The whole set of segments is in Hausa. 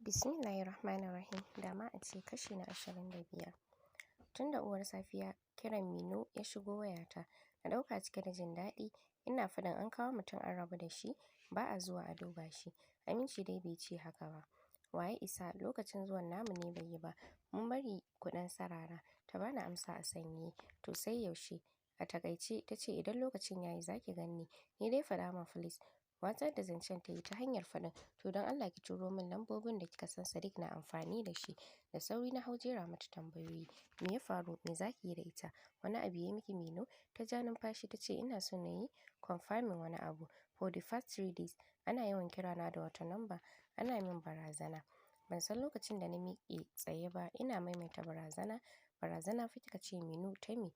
Bismillahirrahmanirrahim. Dama a ce kashi na 25. Tun da uwar safiya kiran Mino ya shigo wayata, na ɗauka cike da jin daɗi. Ina faɗin an kawo mutum an rabu da shi, ba a zuwa a duba shi. Aminci dai bai ce haka ba. Waye isa lokacin zuwan namu ne bai yi ba. Mun bari kuɗin sarara. Ta bani amsa a sanye. To sai yaushe? A takaice ta ce idan lokacin yayi zaki ganni. Ni dai faɗa ma Filis. Watsar da zancen ta yi ta hanyar faɗin, to don Allah ki turo min lambobin da kika san Sadiq na amfani da shi. Da sauri na hau jera mata tambayoyi. Me ya faru? Me zaki yi da ita? Wani abu ya miki Mino? Ta ja numfashi ta ce ina so na yi confirming wani abu. For the past 3 days ana yawan kirana da wata namba, ana min barazana. Ban san lokacin da na miƙe tsaye ba, ina maimaita barazana. Barazana fa kika ce Mino, ta me?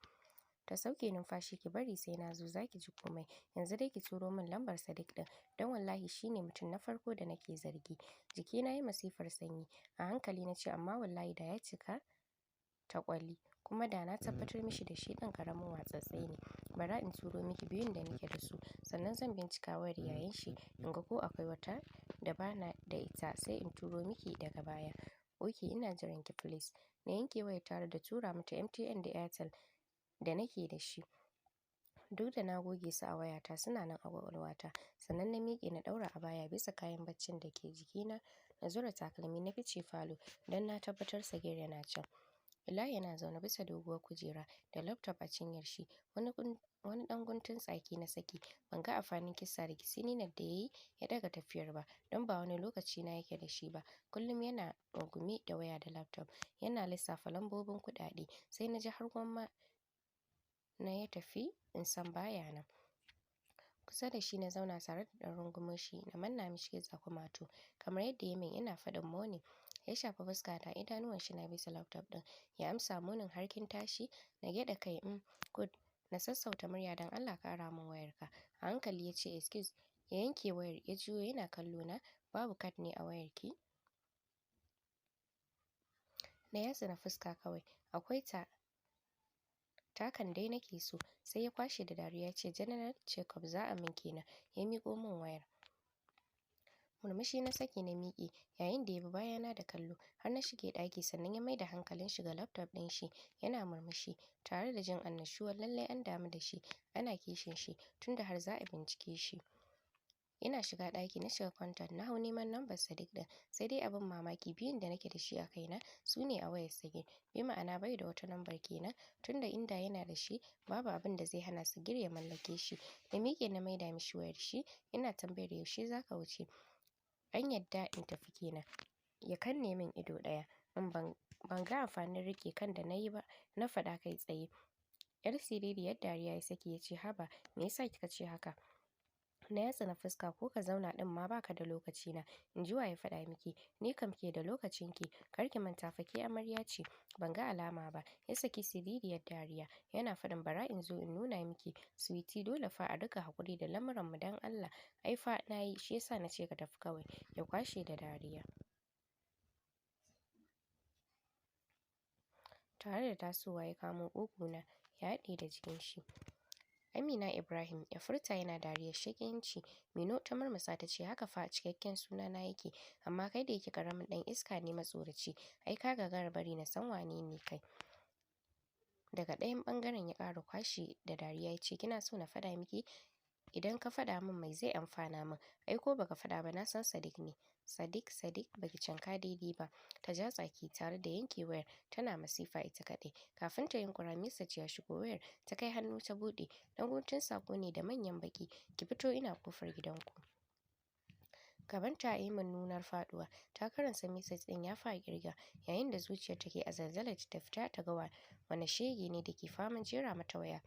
Ta sauke numfashi, ki bari sai na zo zaki ji komai. Yanzu dai ki turo min lambar Sadiq din, don wallahi shine mutum na farko da nake zargi. Jiki na yi masifar sanyi. A hankali na ce amma wallahi da ya cika ta ƙwali, kuma da na tabbatar mishi da shi ɗan ƙaramin watsatse ne. Bara in turo miki biyun da nake da su, sannan zan bincika wayar yayan shi in ga ko akwai wata da bana da ita sai in turo miki daga baya. Ok, ina jiran ki please. Na yanke wayar tare da tura mata MTN da Airtel da nake da shi. Duk da na goge su a wayata suna nan a ƙwaƙwalwata. Sannan na miƙe na ɗaura a baya bisa kayan baccin da ke jikina. Na zura takalmi na fice falo don na tabbatar Sagir yana can. Ila yana zaune bisa doguwar kujera da laptop a cinyar shi. Wani ɗan guntun tsaki na saki. Ban ga amfanin kisa da kisininar da yayi ya ɗaga tafiyar ba, don ba wani lokaci na yake da shi ba. Kullum yana rungume da waya da laptop, yana lissafa lambobin kuɗaɗe. Sai na ji har gwamma na ya tafi in san baya nan. Kusa da shi na zauna tare da ɗan rungumar shi na manna mishi kitsa kumatu kamar yadda ya min. Ina faɗin morning. Ya shafa fuskata, idanuwan shi na bisa laptop ɗin. Ya amsa morning har kin tashi? Na gyaɗa kai good. Na sassauta murya don Allah ka ara min wayarka. A hankali ya ce excuse. Ya yanke wayar ya juyo yana kallo na. Babu card ne a wayarki? Na yatsa na fuska kawai. Akwai takan dai nake so. Sai ya kwashe da dariya ya ce general check-up za a min kenan. Ya miƙo min wayar. Murmushi na saki na miƙe yayin da ya bi bayana da kallo har na shige ɗaki, sannan ya maida hankalin shi ga laptop ɗin shi yana murmushi tare da jin annashuwar lallai an damu da shi, ana kishin shi tunda har za a bincike shi. Ina shiga ɗaki na shiga contact na hau neman lambar Sadiq ɗin, sai dai abin mamaki biyun da nake da shi a kaina su ne a wayar Sagir. Bi ma'ana bai da wata lambar kenan, tunda inda yana da shi babu abin da zai hana Sagir ya mallake shi. Na miƙe na maida mishi wayar shi. Ina tambayar yaushe zaka wuce? An yadda in tafi kenan. Ya kanne min ido ɗaya. Ban ga amfanin riƙe kan da na yi ba. Na faɗa kai tsaye. Yar siririyar dariya ya saki ya ce haba me yasa kika ce haka? Na yatsa na fuska. Ko ka zauna ɗin ma baka da lokaci na. In ji wa ya faɗa miki? Ni kam ke da lokacin ki. Kar ki manta fa ke amarya ce. Ban ga alama ba. Ya saki siririyar dariya yana faɗin bara in zo in nuna miki sweetie dole fa a riƙa haƙuri da lamuran mu don Allah. Ai fa na yi shi yasa na ce ka tafi kawai. Ya kwashe da dariya tare da tasowa ya kamo ƙuguna ya haɗe da jikin shi. Amina Ibrahim ya furta yana dariyar shaƙiyanci. Mino ta murmusa ta ce haka fa cikakken sunana yake, amma kai da yake ƙaramin ɗan iska ne matsoraci. Ai ka gagara bari na san wane ne kai. Daga ɗayan ɓangaren ya ƙara kwashe da dariya ya ce kina so na faɗa miki? Idan ka faɗa min mai zai amfana min? Ai ko baka faɗa ba na san Sadiq ne. Sadiq baki canka daidai ba. Ta ja tsaki tare da yanke wayar tana masifa ita kaɗai. Kafin ta yunkura message ya shigo wayar. Ta kai hannu ta buɗe. Dan guntun sako ne da manyan baki. Ki fito ina kofar gidanku. Gabanta a yi min nunar faɗuwa. Ta karanta message ɗin ya fara ƙirga yayin da zuciyar take a zalzalar ta fita ta ga wane shege ne da ke faman jera mata waya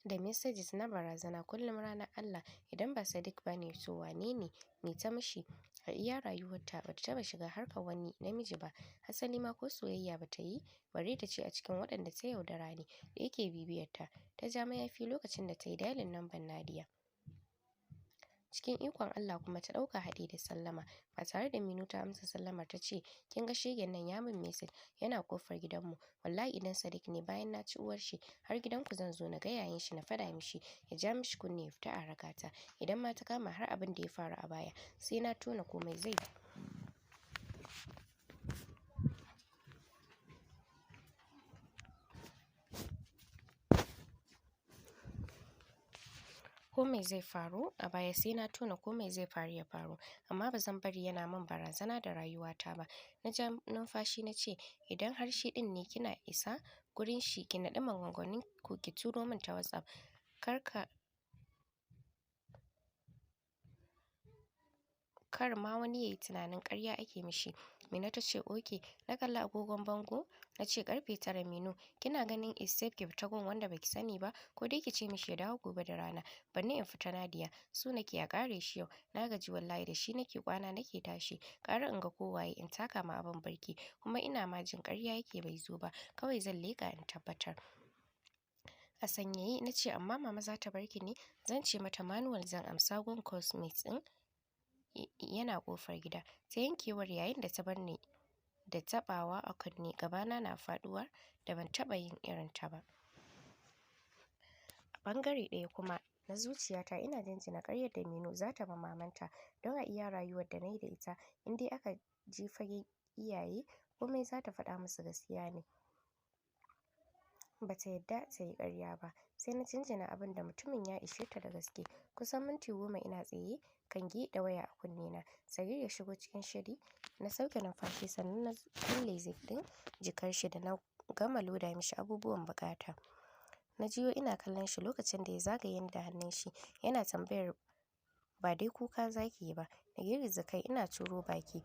da messages na barazana kullum ranar Allah. Idan ba Sadiq ba ne to wane ne? Me ta mishi? A iya rayuwarta bata taɓa shiga harkar wani namiji ba. Hasali ma ko soyayya bata yi bare ta ce a cikin waɗanda ta yaudara ne da yake bibiyarta. Ta ja mayafi lokacin da ta yi dialing lambar Nadiya. Cikin ikon Allah kuma ta ɗauka haɗe da sallama. Ba tare da Minu ta amsa sallamar ta ce kin ga shegen nan ya min message yana kofar gidanmu. Wallahi idan Sadiq ne bayan na ci uwar shi har gidanku zan zo na ga yayin shi na faɗa mishi ya ja mishi kunne ya fita a rakata. Idan ma ta kama har abin da ya faru a baya sai na tona komai zai ko mai zai faru a baya sai na tuna ko mai zai faru ya faru, amma ba zan bari yana min barazana da rayuwata ba. Na ja numfashi na ce, idan har shi ɗin ne kina isa gurin shi ki naɗi maganganun ku ki turo min ta WhatsApp. Kar ma wani ya yi tunanin ƙarya ake mishi. Mino ta ce oke. Na kalli agogon bango na ce karfe 9 Mino. Kina ganin is safe ki fita gun wanda baki sani ba, ko dai ki ce mishi ya dawo gobe da rana. Banni in fita Nadiya. Su nake a kare shi yau. Na gaji wallahi da shi nake kwana nake tashi. Ƙara in ga kowaye in taka ma abin barki. Kuma ina ma jin ƙarya yake bai zo ba. Kawai zan leƙa in tabbatar. A sanyaye na ce amma mama za ta bar ki ne? Zan ce mata manual zan amsa gun cosmate ɗin yana ƙofar gida. Ta yankewar yayin da ta bar ni da taɓawa a kunne, gabana na faɗuwa da ban taɓa yin irin ta ba. A ɓangare ɗaya kuma na zuciyata ina jinjina ƙaryar da Mino za ta ma mamanta, don a iya rayuwar da na yi da ita in dai aka je fagen iyaye komai za ta faɗa musu gaskiya ne. Ba ta yadda ta yi ƙarya ba. Sai na jinjina abin da mutumin ya ishe ta da gaske. Kusan minti 10 ina tsaye kan da waya a kunnena. Sagir ya shigo cikin shiri. Na sauke numfashi sannan na kulle zip ɗin jikar shi da na gama loda mishi abubuwan buƙata. Na jiyo ina kallon shi lokacin da ya zagaye ni da hannun shi yana tambayar ba dai kuka zaki yi ba. Na girgiza kai ina turo baki.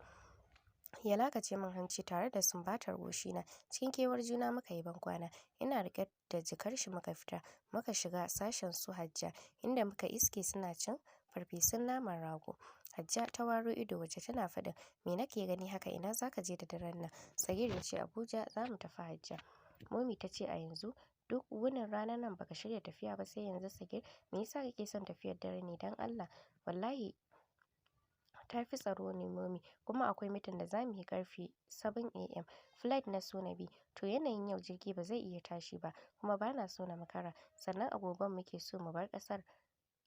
Ya lakace min hanci tare da sumbatar goshina. Cikin kewar juna muka yi bankwana. Ina riƙe da jikar shi muka fita. Muka shiga sashen su Hajja inda muka iske suna cin farfesun naman rago. Hajja ta waro ido waje tana faɗin, me nake gani haka, ina zaka je da daren nan? Sagir ya ce Abuja za mu tafi Hajja. Momi ta ce a yanzu duk wunin ranar nan baka shirya tafiya ba sai yanzu Sagir? Me yasa kake son tafiyar dare ne dan Allah? Wallahi ta fi tsaro ne Momi, kuma akwai mitin da za mu yi karfe 7 AM. Flight na so na bi. To yanayin yau jirgi ba zai iya tashi ba, kuma bana so na makara. Sannan a goben muke so mu bar ƙasar.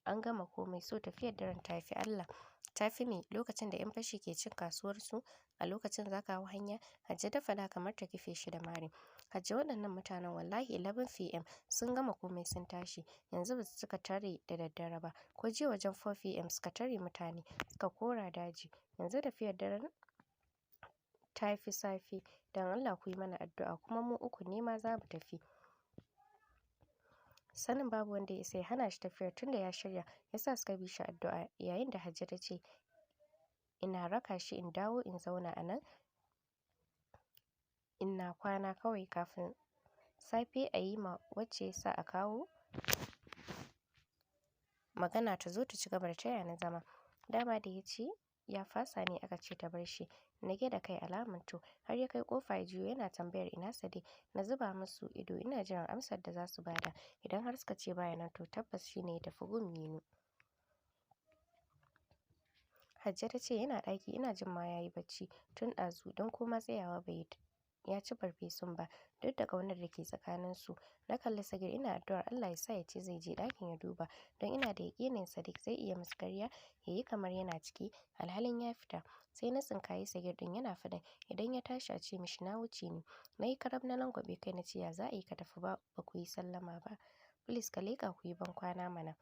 An gama komai, so tafiyar daren ta fi Allah. Ta fi me lokacin da 'yan fashi ke cin kasuwarsu a lokacin za ka hau hanya? Hajja ta faɗa kamar ta kife shi da mari. Hajja waɗannan mutanen wallahi 11 PM sun gama komai sun tashi. Yanzu ba su suka tare da daddare ba. Ko jiya wajen 4 PM suka tare mutane suka kora daji. Yanzu tafiyar daren ta fi safe. Don Allah ku yi mana addu'a, kuma mu uku ne ma za mu tafi. Sanin babu wanda ya isa ya hana shi tafiyar tunda ya shirya, yasa suka bi shi addu'a. Yayin da Hajja ta ce ina raka shi in dawo in zauna a nan ina kwana kawai kafin safe a yi ma wacce ya sa a kawo magana ta zo ta ci gaba da taya ni zama. Dama da ya ce ya fasa ne aka ce ta bar shi. Na gyaɗa kai alamun to. Har ya kai kofa ya juyo yana tambayar ina Sadiq. Na zuba musu ido ina jiran amsar da za su bada. Idan har suka ce baya nan to tabbas shi ne ya tafi gun Mino. Hajja ta ce yana ɗaki, ina jin ma ya yi bacci tun ɗazu don koma tsayawa bai yi ya ci farfesun ba duk da ƙaunar da ke tsakaninsu. Na kalli Sagir ina addu'ar Allah ya sa ya ce zai je ɗakin ya duba, don ina da yaƙinin Sadiq zai iya musu ƙarya ya yi kamar yana ciki alhalin ya fita. Sai na tsinkayi Sagir ɗin yana faɗin idan ya tashi a ce mishi na wuce ni. Na yi karab na langwaɓe kai na ce ya za a yi ka tafi ba ku yi sallama ba? Please ka leƙa ku yi bankwana mana.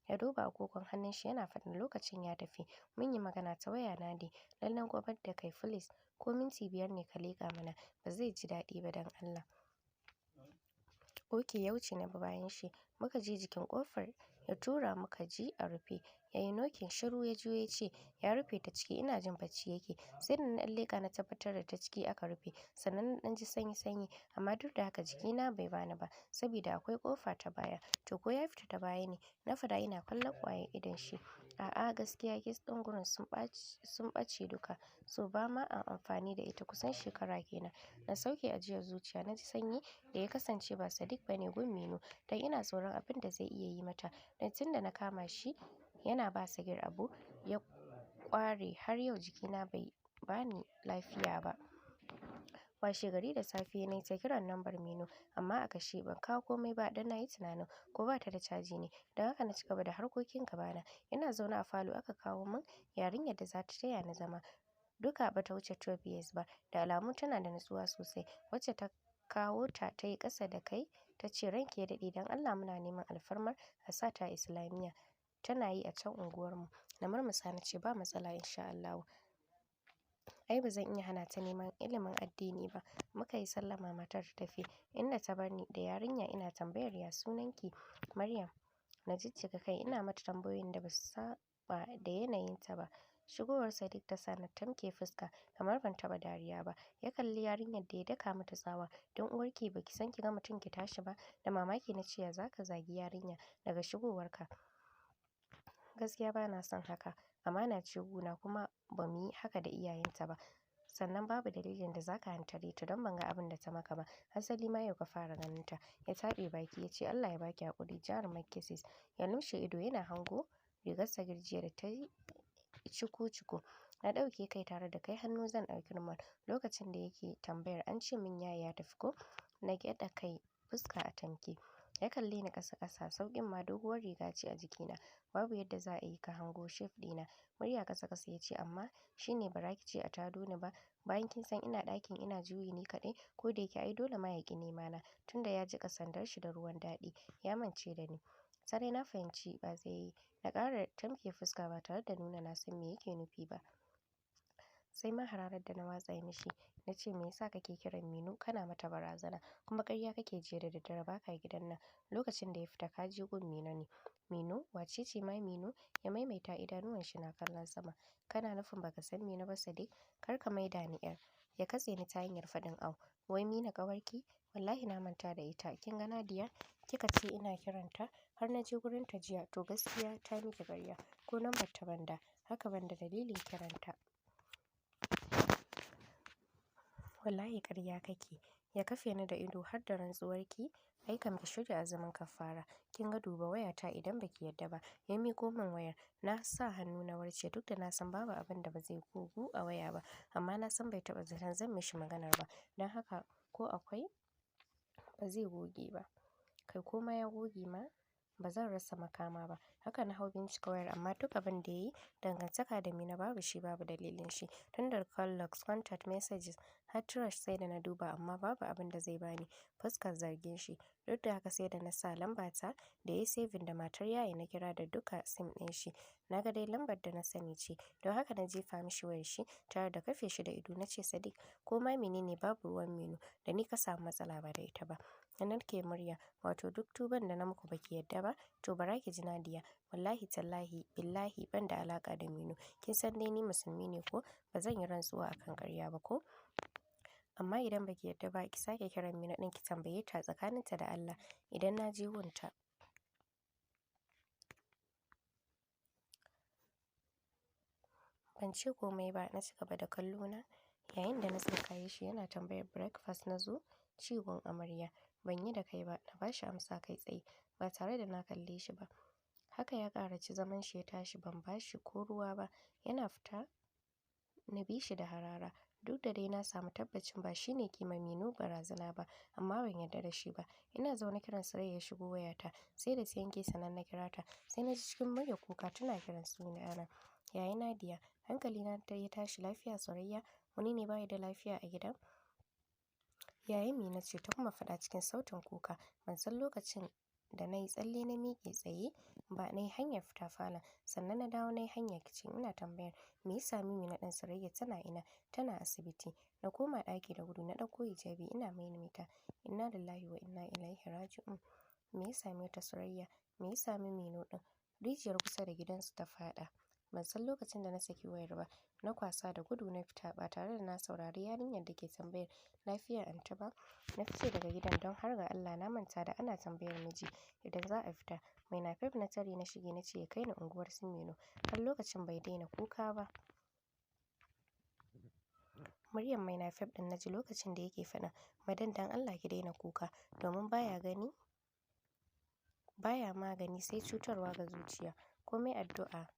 Ya duba agogon hannun shi yana faɗin lokacin ya tafi. Mun yi magana ta waya Nadi. Lallen gobar da kai please ko minti 5 ne ka leƙa mana, ba zai ji daɗi ba don Allah. Oke ya wuce na bi bayan shi. Muka je jikin ƙofar ya tura muka ji a rufe. Ya yi nokin shiru ya juyo ya ce ya rufe ta ciki, ina jin bacci yake. Sai da na ɗan leƙa na tabbatar da ta ciki aka rufe. Sannan na ɗan ji sanyi sanyi, amma duk da haka jikina bai bani ba saboda akwai ƙofa ta baya. To ko ya fita ta baya ne? Na faɗa ina kallon ƙwayar idon shi. A'a gaskiya keys ɗin gurin sun ɓace duka. So ba ma an amfani da ita kusan shekara kenan. Na sauke ajiyar zuciya na ji sanyi da ya kasance ba Sadiq ba ne gun Mino, don ina tsoron abin da zai iya yi mata. Dan tun da na kama shi yana ba Sagir abu ya ƙware har yau jikina bai bani lafiya ba. Washe gari da safe na yi ta kiran lambar Mino amma a kashe. Ban kawo komai ba don na yi tunanin ko ba ta da caji ne. Don haka na ci gaba da harkokin gabana. Ina zaune a falo aka kawo min yarinyar da za ta taya ni zama. Duka ba ta wuce 12 years ba. Da alamu tana da natsuwa sosai. Wacce ta kawo ta ta yi ƙasa da kai ta ce ranki ya daɗe don Allah muna neman alfarmar a sa ta Islamiyya. tana yi a can unguwarmu. Na murmusa na ce ba matsala insha Allahu. Ai ba zan iya hana ta neman ilimin addini ba. Muka yi sallama matar ta tafi, inda ta bar ni da yarinya ina tambayar ya sunanki? Maryam. Na jijjiga kai ina mata tambayoyin da ba su saba da yanayinta ba. Shigowar Sadiq ta sa na tamke fuska kamar ban taɓa dariya ba. Ya kalli yarinyar da ya daka mata tsawa. Don uwarki baki san ki ga mutum ki tashi ba? Da mamaki na ce ya zaka zagi yarinya daga shigowarka? Gaskiya bana son haka. Amana ce guna kuma ba mu yi haka da iyayenta ba. Sannan babu dalilin da zaka hantare ta don ban ga abin da ta maka ba. Hasali ma yau ka fara ganin ta. Ya taɓe baki ya ce Allah ya baki haƙuri jarumar Kisses. Ya lumshe ido yana hango rigar sagirjiya da ta yi cuku-cuku. Na ɗauke kai tare da kai hannu zan ɗauki remote lokacin da yake tambayar an ce min yaya ya tafi ko? Na gyaɗa kai fuska a tamke. Ya kalle ni ƙasa-ƙasa sauƙin ma doguwar riga ce a jikina. Babu yadda za a yi ka hango shef ɗina. Murya ƙasa-ƙasa ya ce amma shine bara ki ce a tado ni ba. Bayan kin san ina ɗakin ina juyi ni kaɗai ko da yake ai dole ma ya ƙi nema na tunda ya jiƙa sandar shi da ruwan daɗi ya mance da ni. Sarai na fahimci ba zai yi. Na ƙara tamke fuska ba tare da nuna na san me yake nufi ba. Sai ma hararar da na watsa mishi na ce me yasa kake kiran Minu kana mata barazana kuma ƙarya kake jiya da daddare baka gidan nan lokacin da ya fita ka je gun Minu ne. Minu wace ce ma Minu? Ya maimaita idanuwan shi na kallon sama. Kana nufin baka san Minu ba Sadiq? Kar ka maida ni yar. Ya katse ni ta hanyar faɗin au. Wai Mina ƙawarki? Wallahi na manta da ita. Kin ga Nadiya? Kika ce ina kiranta har na je gurin ta jiya to gaskiya ta miki ƙarya ko lambar ta banda. Haka banda dalilin kiranta. Wallahi ƙarya kake. Ya kafe ni da ido har da rantsuwarki. Ai kam ki shirya azumin kafara. Kin ga duba wayata idan baki yadda ba. Ya miƙo min wayar. Na sa hannu na warce duk da na san babu abin da ba zai gogu a waya ba. Amma na san bai taɓa zaton zan mishi maganar ba. Don haka ko akwai ba zai goge ba. Kai ko ma ya goge ma ba zan rasa makama ba. Haka na hau bincika wayar amma duk abin da yayi dangantaka da Mina babu shi babu dalilin shi. Tun da call logs, contact messages har trash sai da na duba amma babu abin da zai bani fuskar zargin shi. Duk da haka sai da na sa lambata da yayi saving da matar yayi na kira da duka sim ɗin shi. Na ga dai lambar da na sani ce. Don haka na jefa mishi wayar shi tare da kafe shi da ido na ce Sadiq ko ma menene babu ruwan Minu da ni ka samu matsala ba da ita ba. Na narke murya wato duk tuban da na muku baki yadda ba to bara ki ji Nadiya. Wallahi tallahi billahi ban da alaƙa da Minu. Kin san dai ni musulmi ne ko? Ba zan yi rantsuwa akan ƙarya ba ko? Amma idan baki yadda ba ki sake kiran Minu ɗin ki tambaye ta tsakaninta da Allah idan na je gunta. Ban ce komai ba na cigaba da kallo na yayin da na tsinkaye shi yana tambayar breakfast na zo ciwon amarya. Ban yi da kai ba na bashi amsa kai tsaye ba tare da na kalle shi ba. Haka ya ƙaraci zaman shi ya tashi ban bashi ko ruwa ba. Yana fita na bi shi da harara. Duk da dai na samu tabbacin ba shi ne ke ma Minu barazana ba amma ban yarda da shi ba. Ina zaune kiran Sarai ya shigo wayata sai da ta yanke sannan na kira ta. Sai na ji cikin murya kuka tana kiran sunana. Yaya Nadiya? Hankalina ya tashi lafiya Surayya? Wani ne baya da lafiya a gidan? Yaya Mina ce ta kuma faɗa cikin sautin kuka. Ban san lokacin da na yi tsalle na miƙe tsaye ba na yi hanyar fita falon sannan na dawo na yi hanyar kicin ina tambayar me ya sami Mina ɗin Surayya tana ina? Tana asibiti. Na koma ɗaki da gudu na ɗauko hijabi ina maimaita inna lillahi wa inna ilaihi raji'un. Me ya same ta Surayya? Me ya sami Minu ɗin? Rijiyar kusa da gidansu ta faɗa. Ban san lokacin da na saki wayar ba. Na kwasa da gudu na fita ba tare da na saurari yarinyar da ke tambayar lafiyar anty ba. Na fice daga gidan don har ga Allah na manta da ana tambayar miji idan za a fita. Mai napep na tare na shige na ce ya kai ni unguwar su Minu. Har lokacin bai daina kuka ba. Muryar mai napep ɗin na ji lokacin da yake faɗin madan dan Allah ki daina kuka domin baya magani sai cutarwa ga zuciya. Komai addu'a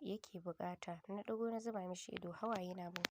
yake buƙata. Na ɗago na zuba mishi ido hawaye na bin